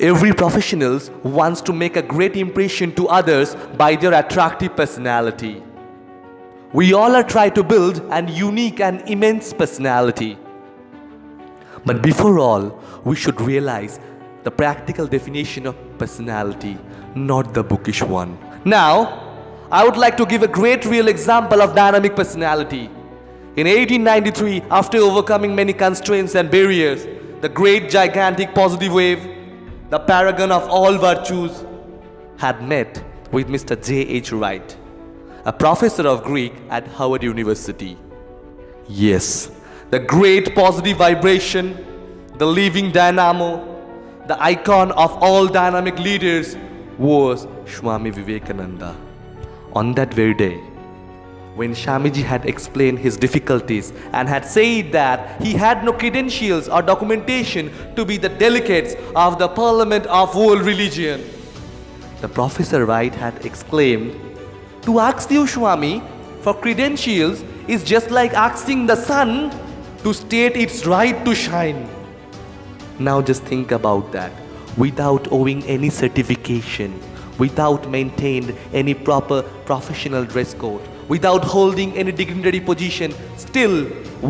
Every professional wants to make a great impression to others by their attractive personality. We all are trying to build an unique and immense personality. But before all, we should realize the practical definition of personality, not the bookish one. Now, I would like to give a great real example of dynamic personality. In 1893, after overcoming many constraints and barriers, the great gigantic positive wave, the paragon of all virtues, had met with Mr. J.H. Wright, a professor of Greek at Howard University. Yes, the great positive vibration, the living dynamo, the icon of all dynamic leaders was Swami Vivekananda. On that very day, when Swamiji had explained his difficulties and had said that he had no credentials or documentation to be the delegates of the Parliament of World Religion, the Professor Wright had exclaimed, "To ask you, Swami, for credentials is just like asking the sun to state its right to shine." Now just think about that. Without owing any certification, without maintaining any proper professional dress code, without holding any dignitary position, still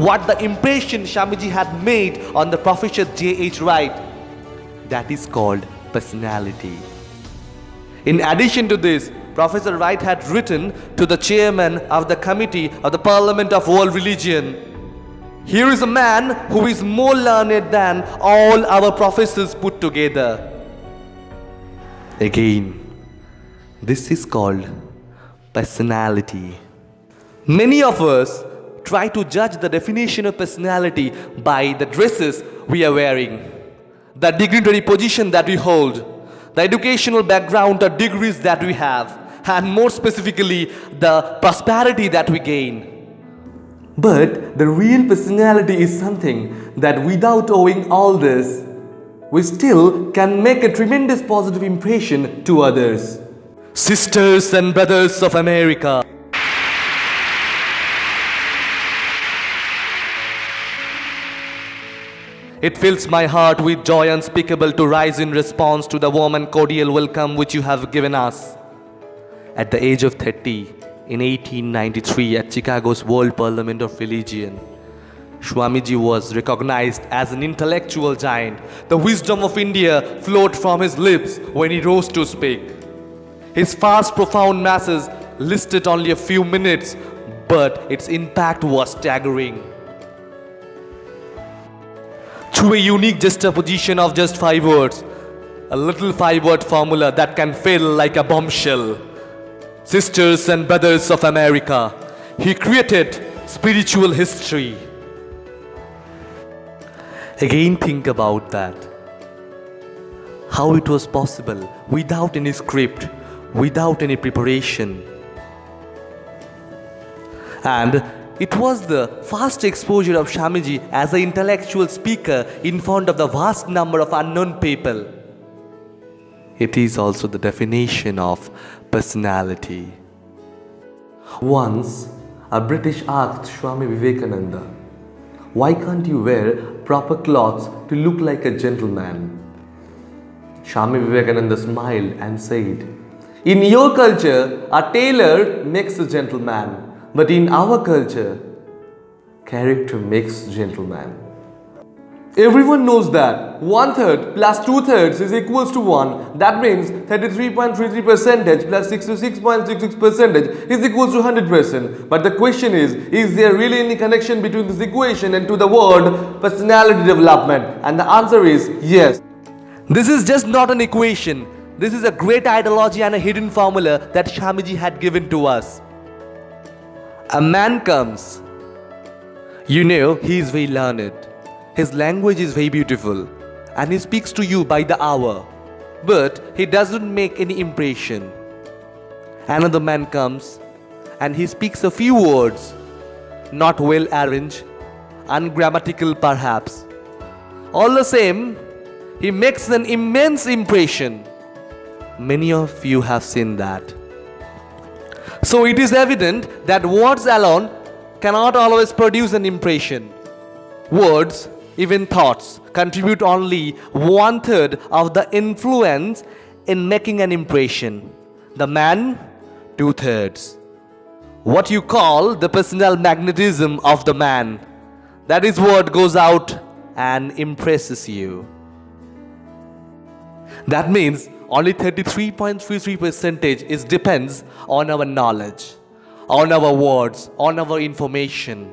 what the impression Swamiji had made on the Professor J.H. Wright, that is called personality. In addition to this, Professor Wright had written to the chairman of the Committee of the Parliament of World Religion, "Here is a man who is more learned than all our professors put together." Again, this is called personality. Many of us try to judge the definition of personality by the dresses we are wearing, the dignitary position that we hold, the educational background or degrees that we have, and more specifically, the prosperity that we gain. But the real personality is something that without owing all this, we still can make a tremendous positive impression to others. Sisters and brothers of America, it fills my heart with joy unspeakable to rise in response to the warm and cordial welcome which you have given us. At the age of 30, in 1893 at Chicago's World Parliament of Religion, Swamiji was recognized as an intellectual giant. The wisdom of India flowed from his lips when he rose to speak. His vast, profound masses lasted only a few minutes, but its impact was staggering. Through a unique juxtaposition of just 5 words, a little 5-word formula that can fail like a bombshell, sisters and brothers of America, he created spiritual history. Again, think about that. How it was possible without any script, without any preparation. And it was the fast exposure of Swamiji as an intellectual speaker in front of the vast number of unknown people. It is also the definition of personality. Once, a British asked Swami Vivekananda, "Why can't you wear proper clothes to look like a gentleman?" Swami Vivekananda smiled and said, "In your culture, a tailor makes a gentleman, but in our culture, character makes gentleman." Everyone knows that 1/3 plus 2/3 is equals to 1. That means 33.33% plus 66.66% is equals to 100%. But the question is there really any connection between this equation and to the word personality development? And the answer is yes. This is just not an equation. This is a great ideology and a hidden formula that Swamiji had given to us. A man comes. You know, he is very learned. His language is very beautiful and he speaks to you by the hour, but he doesn't make any impression. Another man comes and he speaks a few words, not well arranged, ungrammatical perhaps. All the same, he makes an immense impression. Many of you have seen that. So it is evident that words alone cannot always produce an impression. Words even thoughts, contribute only 1/3 of the influence in making an impression. The man, 2/3. What you call the personal magnetism of the man, that is what goes out and impresses you. That means only 33.33% is depends on our knowledge, on our words, on our information.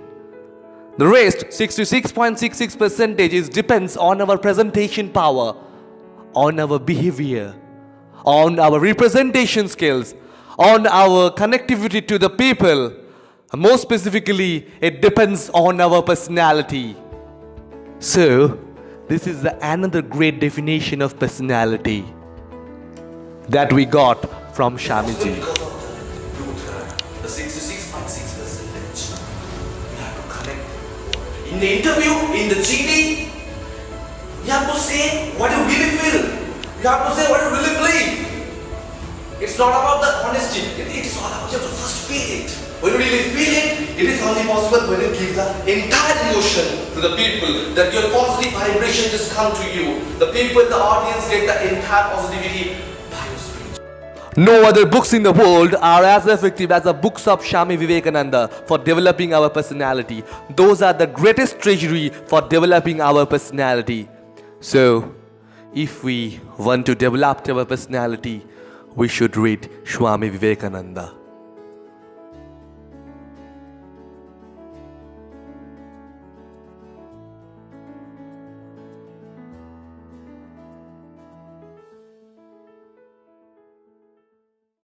The rest, 66.66% is depends on our presentation power, on our behavior, on our representation skills, on our connectivity to the people. More specifically, it depends on our personality. So, this is another great definition of personality that we got from Swamiji. The 66.6%. You have to connect. In the interview, in the GD, you have to say what you really feel. You have to say what you really believe. It's not about the honesty. It's all about you have to first feel it. When you really feel it, it is only possible when you give the entire emotion to the people, that your positive vibration just come to you. The people, the audience get the entire positivity by your speech. No other books in the world are as effective as the books of Swami Vivekananda for developing our personality. Those are the greatest treasury for developing our personality. So, if we want to develop our personality, we should read Swami Vivekananda.